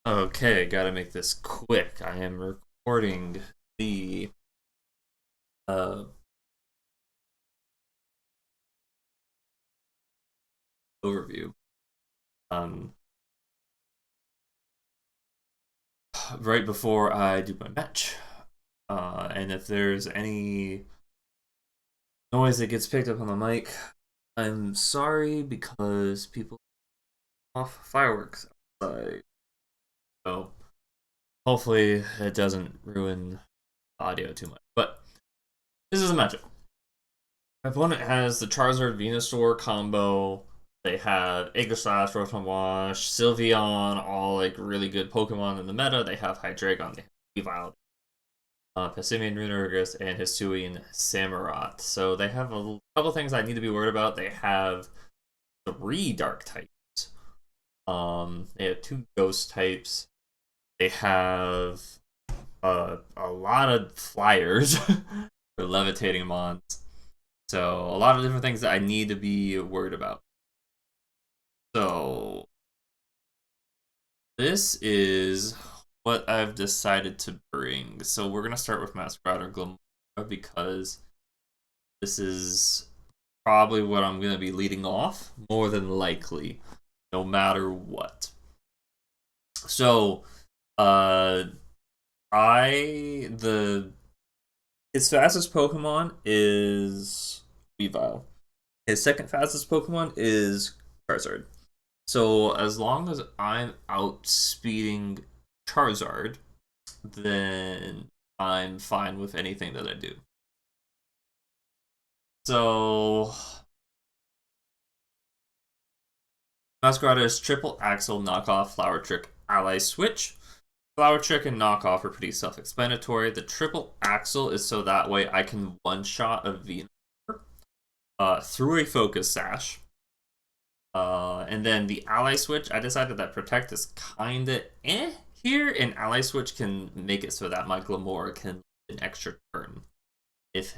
Okay, gotta make this quick. I am recording the uh, overview um, right before I do my match. And if there's any noise that gets picked up on the mic, I'm sorry because people off fireworks outside. So hopefully it doesn't ruin audio too much. But this is a matchup. My opponent has the Charizard Venusaur combo. They have Aegislash, Rotom Wash, Sylveon, all like really good Pokemon in the meta. They have Hydreigon, they have Weavile, Passimian Runerigus, and Hisuian Samurott. So they have a couple things I need to be worried about. They have three Dark types. They have two Ghost types. They have a lot of Flyers for Levitating Mons. So a lot of different things that I need to be worried about. So this is what I've decided to bring. So we're gonna start with Masquerader Glamora because this is probably what I'm gonna be leading off more than likely, no matter what. So, uh, I the his fastest Pokemon is Weavile. His second fastest Pokemon is Charizard. So as long as I'm outspeeding Charizard, then I'm fine with anything that I do. So Masquerade is triple axle knockoff flower trick ally switch. Flower trick and knockoff are pretty self-explanatory. The triple axle is so that way I can one-shot a Venusaur through a focus sash. And then the ally switch, I decided that protect is kinda here, and ally switch can make it so that my Glamora can an extra turn. If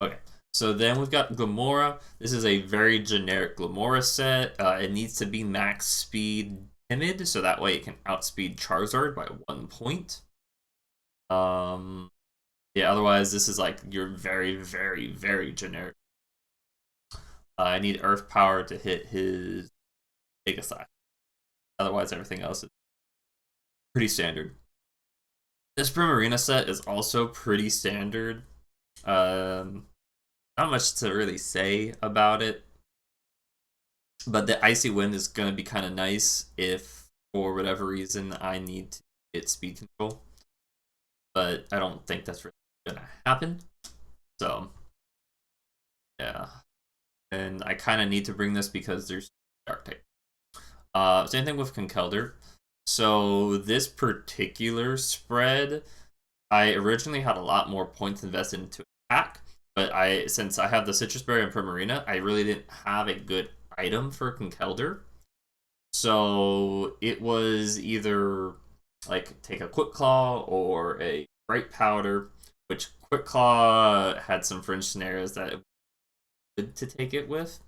okay, so then we've got Glamora. This is a very generic Glamora set. It needs to be max speed timid, so that way it can outspeed Charizard by 1 point. Yeah, otherwise this is like your very, very, very generic. I need Earth Power to hit his Giga Otherwise, everything else is pretty standard. This Primarina set is also pretty standard. Um, Not much to really say about it, but the Icy Wind is going to be kind of nice if, for whatever reason, I need to get speed control. But I don't think that's really going to happen. So, yeah. And I kind of need to bring this because there's Dark type. Same thing with Conkeldurr. So this particular spread, I originally had a lot more points invested into attack, but since I have the Citrus Berry and Primarina, I really didn't have a good item for Conkeldurr. So it was either like take a Quick Claw or a Bright Powder, which Quick Claw had some fringe scenarios that it good to take it with.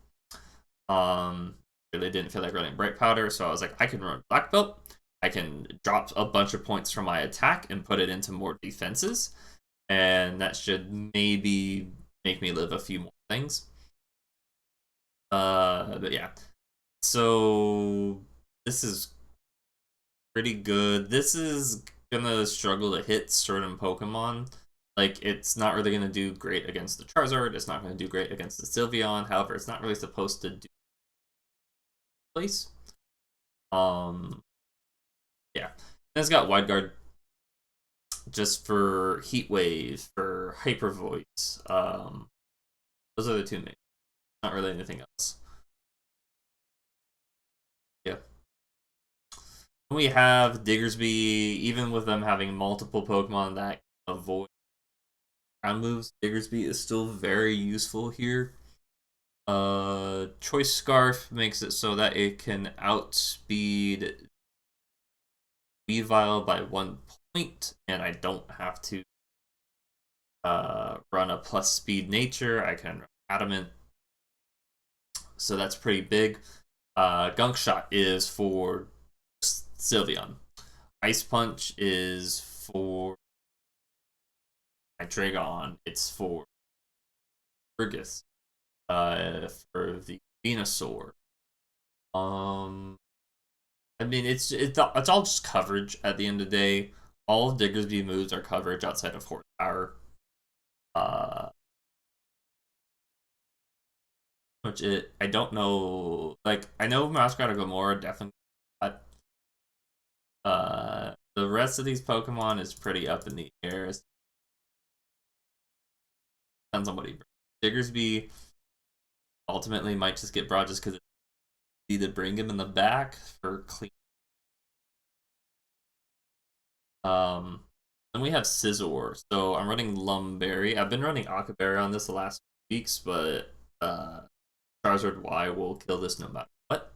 Really didn't feel like running Bright Powder, so I was like, I can run Black Belt. I can drop a bunch of points from my attack and put it into more defenses, and that should maybe make me live a few more things. But yeah, so this is pretty good. This is gonna struggle to hit certain Pokemon. Like, it's not really gonna do great against the Charizard. It's not gonna do great against the Sylveon. However, it's not really supposed to do place. Um, yeah. And it's got Wide Guard just for Heat Wave, for Hyper Voice. Those are the two main. Not really anything else. Yeah. We have Diggersby, even with them having multiple Pokemon that avoid ground moves, Diggersby is still very useful here. Choice Scarf makes it so that it can outspeed Weavile by 1 point, and I don't have to run a plus speed nature. I can run Adamant, so that's pretty big. Gunk Shot is for Sylveon. Ice Punch is for my Dragon. It's for Fergus. For the Venusaur. I mean, it's all just coverage at the end of the day. All of Diggersby moves are coverage outside of Horsepower. Which I don't know. Like, I know Mascot or Gamora definitely, but the rest of these Pokemon is pretty up in the air. It depends on what he brings. Diggersby ultimately might just get brought just because it's easy to bring him in the back for clean. Then we have Scizor. So I'm running Lumberry. I've been running Akaberry on this the last weeks, but Charizard Y will kill this no matter what.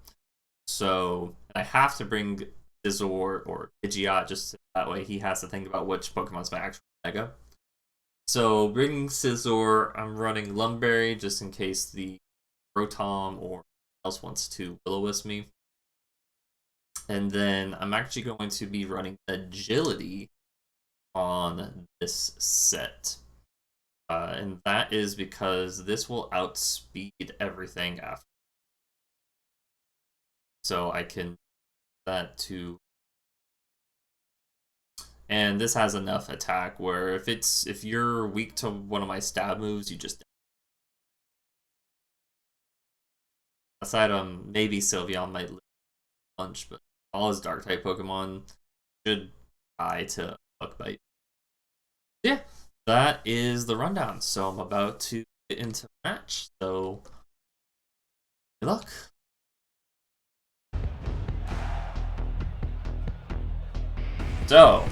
So I have to bring Scizor or Pidgeot just that way he has to think about which Pokemon's my actual Mega. So bringing Scizor, I'm running Lumberry just in case the Rotom or else wants to Will-O-Wisp me. And then I'm actually going to be running Agility on this set. And that is because this will outspeed everything after. So I can that to, and this has enough attack where if you're weak to one of my stab moves, you just aside maybe Sylveon might punch, but all his dark type Pokemon should die to Bug Bite. Yeah, that is the rundown. So I'm about to get into the match. So good luck. So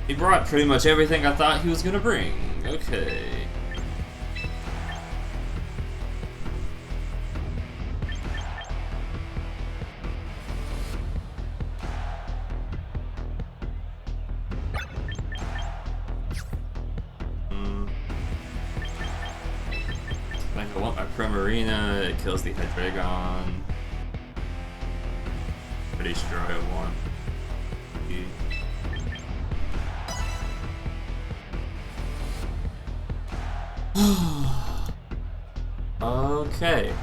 he brought pretty much everything I thought he was gonna bring. Okay. I want my Primarina, it kills the Hydreigon. Pretty sure I want. Okay.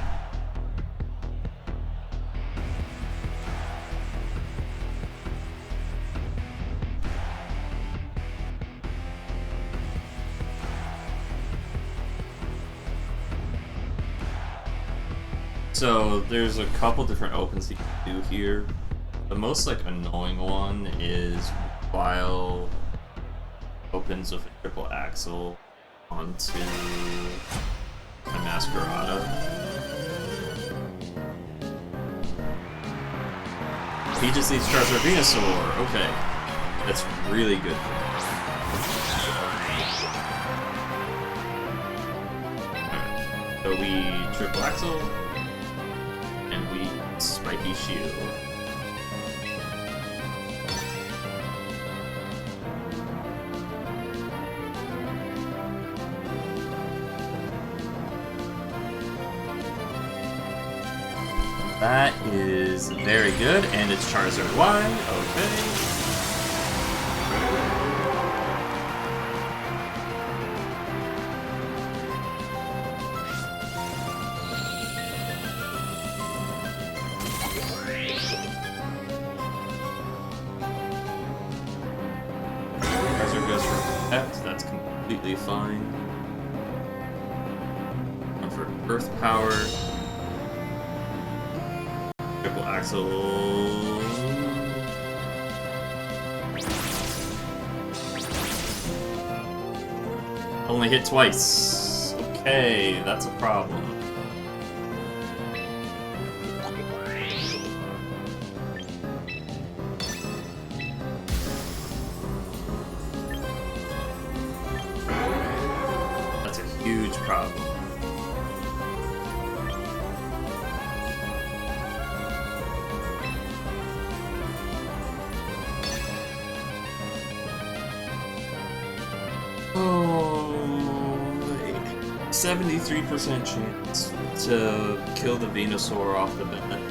So there's a couple different opens you can do here. The most annoying one is while opens with a triple axle onto a Masquerada. He just needs Charizard Venusaur. Okay, that's really good for him. So we triple axle. Spiky Shield. That is very good, and it's Charizard Y. Okay. That's completely fine. One for Earth Power. Triple Axle. Only hit twice. Okay, that's a problem. Huge problem. Oh, 73% chance to kill the Venusaur off the bat.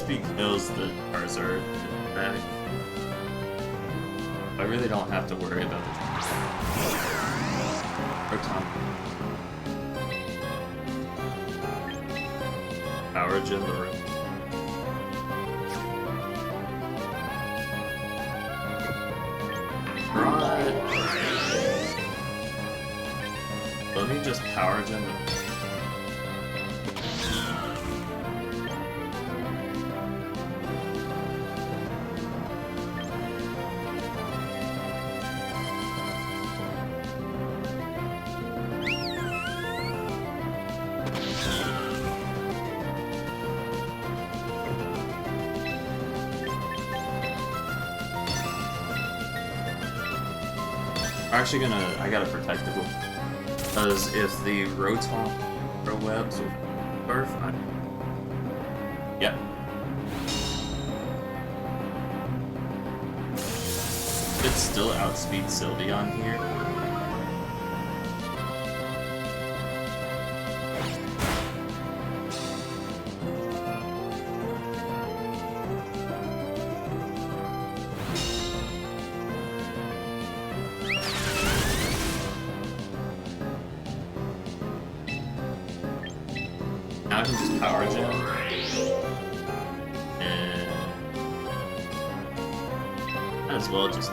Diggersby kills the Charizard back. I really don't have to worry about this. Proton. Power Gem the room. Right. Let me just Power Gem the actually gonna, I gotta protect the book. Because if the Rotom webs are fine. Yep. It's still outspeed Sylveon here. Now I can just Power Gem. And might as well just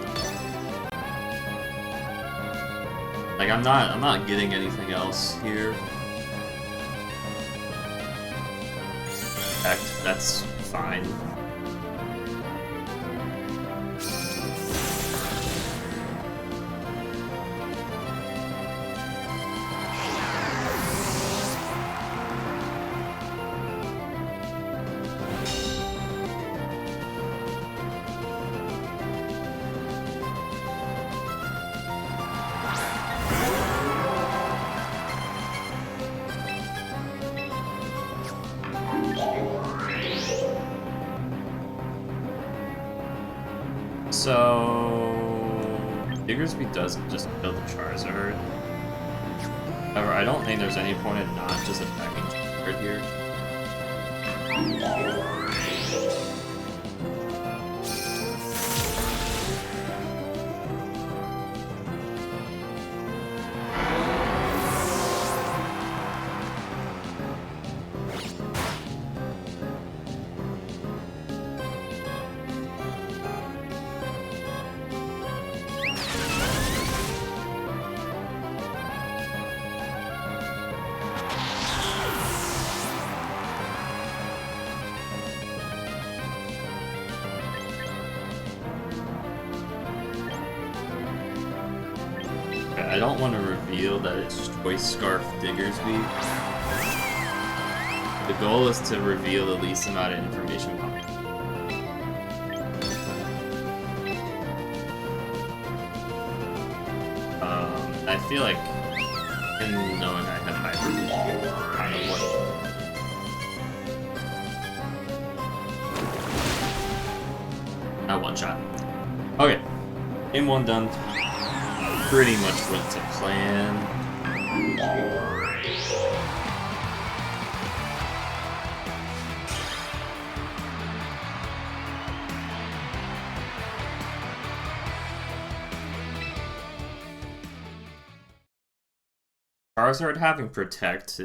like I'm not getting anything else here. Heck, that's fine. So Diggersby doesn't just kill the Charizard. However, I don't think there's any point in not just attacking Charizard here. I don't want to reveal that it's Choice Scarf Diggersby. The goal is to reveal the least amount of information possible. I feel like, in knowing I have Hyper Ball, kind of what. Not one shot. Okay, game one done. Pretty much went to plan. Charizard having Protect,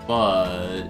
but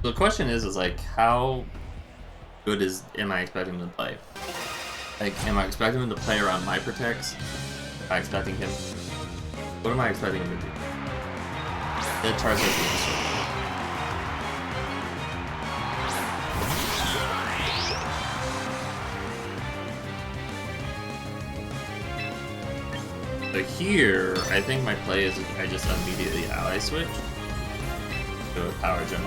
the question is like, how good am I expecting him to play? Like, am I expecting him to play around my protects? Am I expecting him? What am I expecting him to do? That Charizard. So here, I think my play is I just immediately ally switch to a power gem.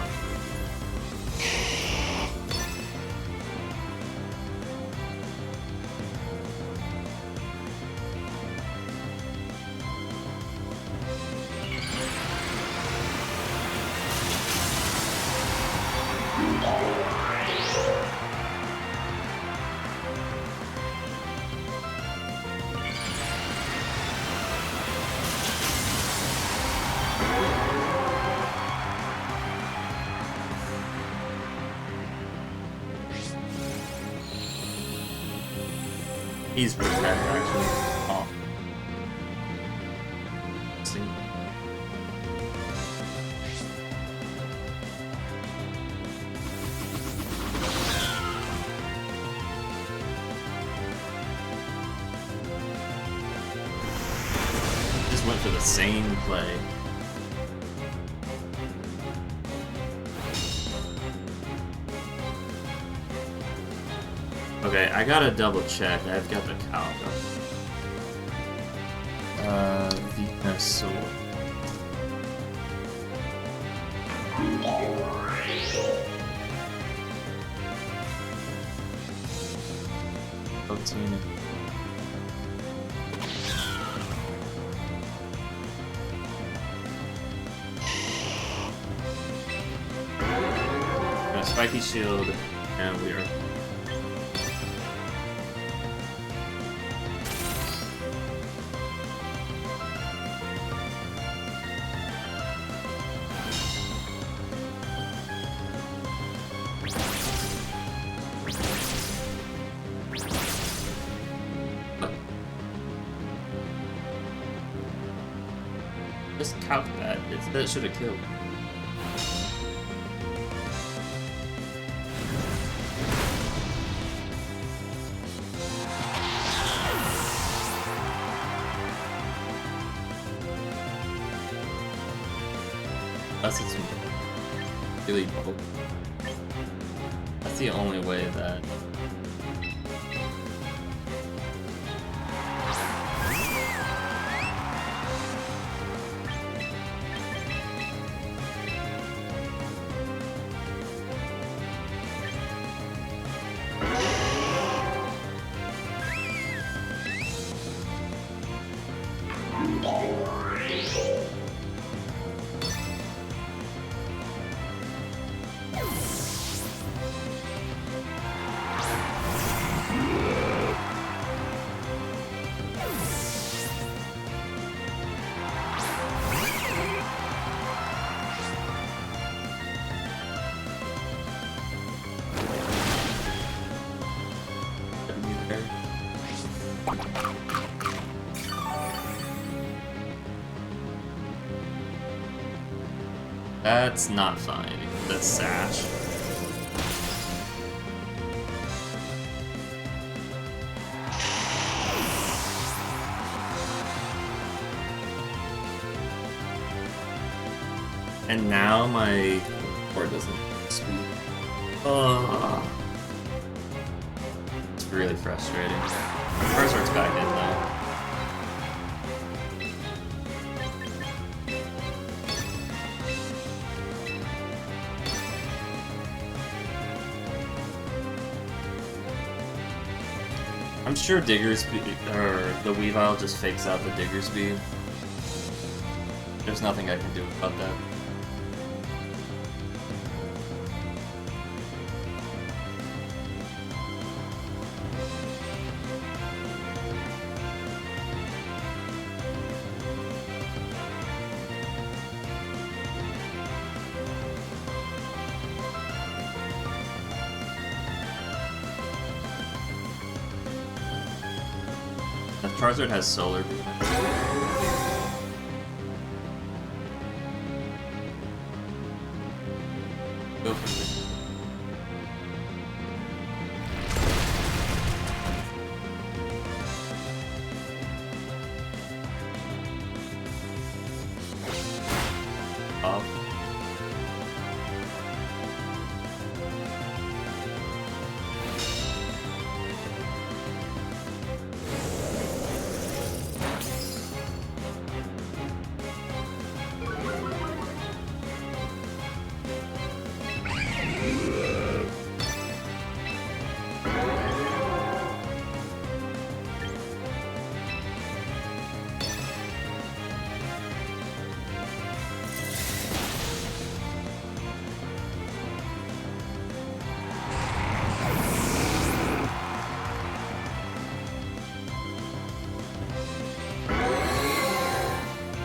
He's protect actually. Oh. See. Just went for the same play. Okay, I gotta double check. I've got the calendar. Vita Sword. Protein. Got a spiky shield, and we are. Just count that. That should have killed. Unless it's really broke. That's the only way that. That's not fine. That's Sash. And now my board doesn't speak. Oh, it's really frustrating. Charizard's back in though. I'm sure Diggersby, or the Weavile just fakes out the Diggersby. There's nothing I can do about that. Charizard has Solar Beam. Go for it. Off.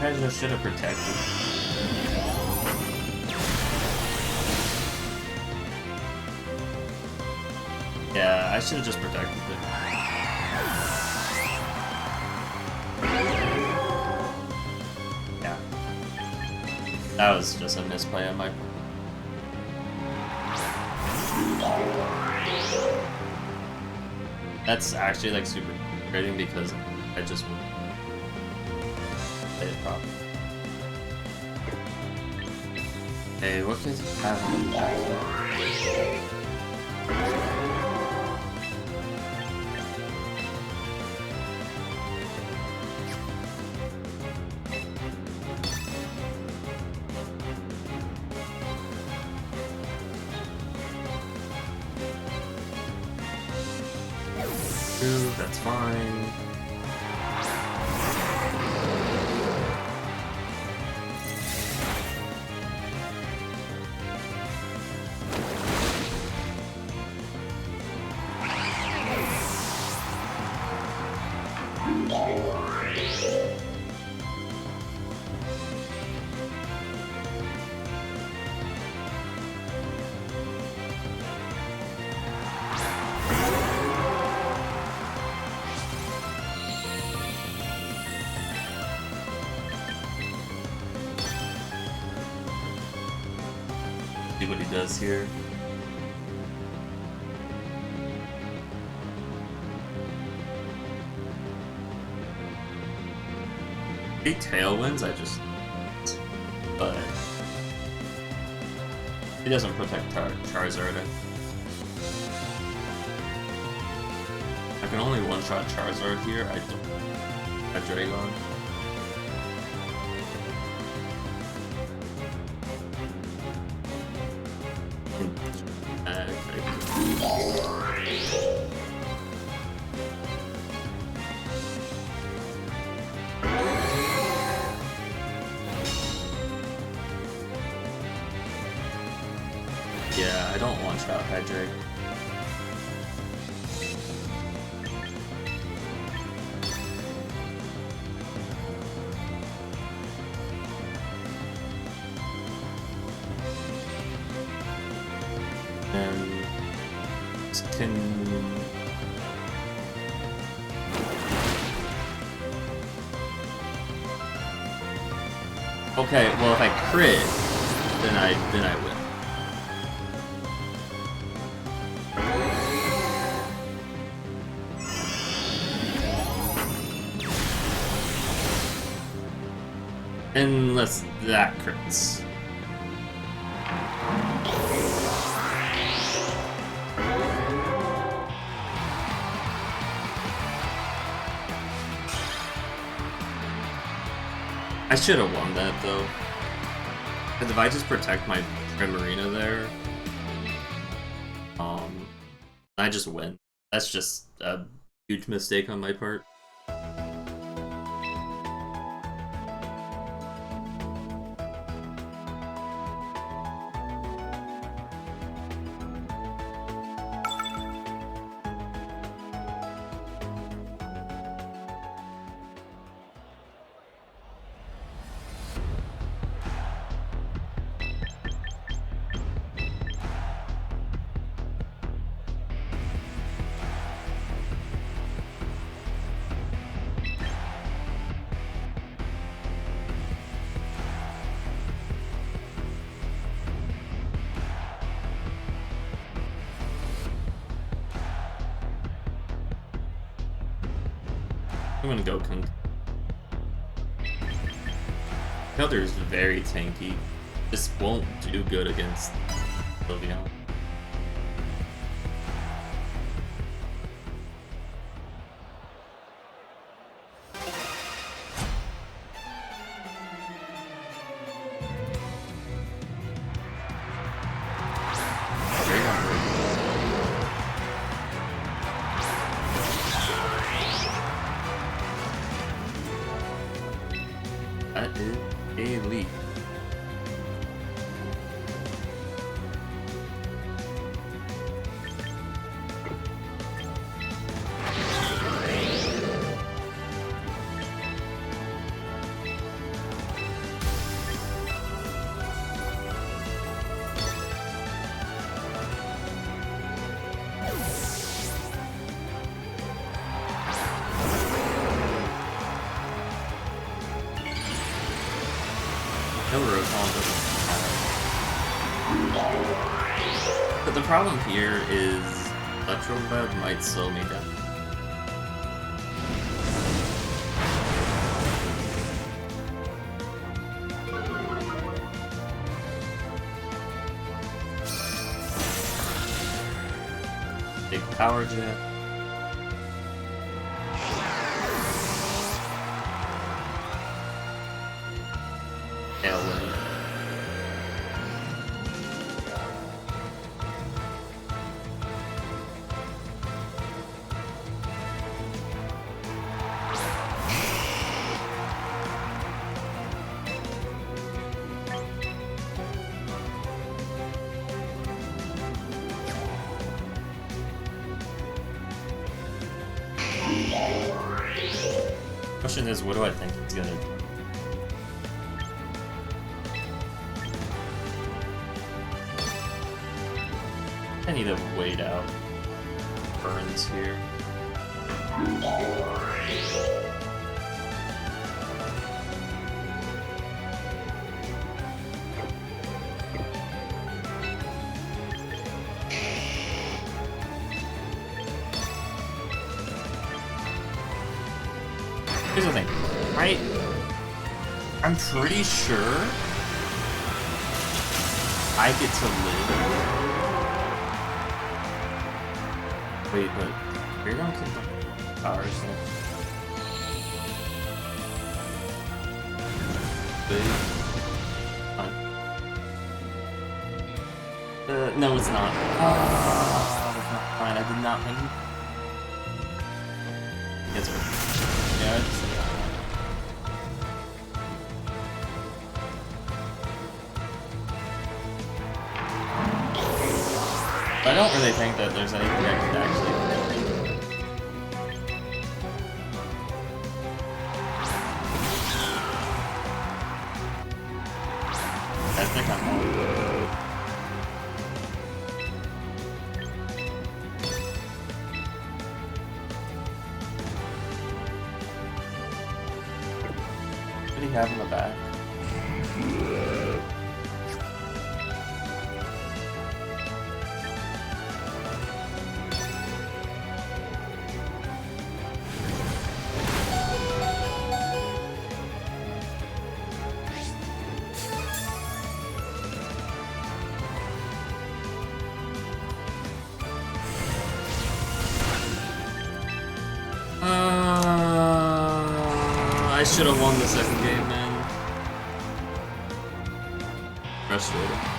I just should have protected. Yeah, I should have just protected it. Yeah. That was just a misplay on my part. That's actually like super frustrating because I just played it properly. Hey, what can you have on the back? That's fine. See what he does here. He tailwinds, I just... But... He doesn't protect Charizard. I can only one-shot Charizard here, I don't... A Dragon. Yeah, I don't want shot Hydrate. And can okay, well if I crit, then I win. Unless that crits. I should have won that though. Because if I just protect my Primarina there, I just win. That's just a huge mistake on my part. I'm gonna go Powder is very tanky. This won't do good against Sylveon. That is a leap. No Rotom doesn't matter. But the problem here is Electro Web might slow me down. Big Power Jet. Tailwind. Question is, what do I think he's gonna do? I need to wait out burns here. Here's the thing, right? I'm pretty sure I get to live. Wait, but you're gonna kill my powers then. Wait. Fine. No, it's not. That's not fine. I did not think. Yes, sir. Yeah, I don't really think that there's anything I could actually do. I think I'm wrong. What do you have in the back? I should have won the second game, man. Frustrating.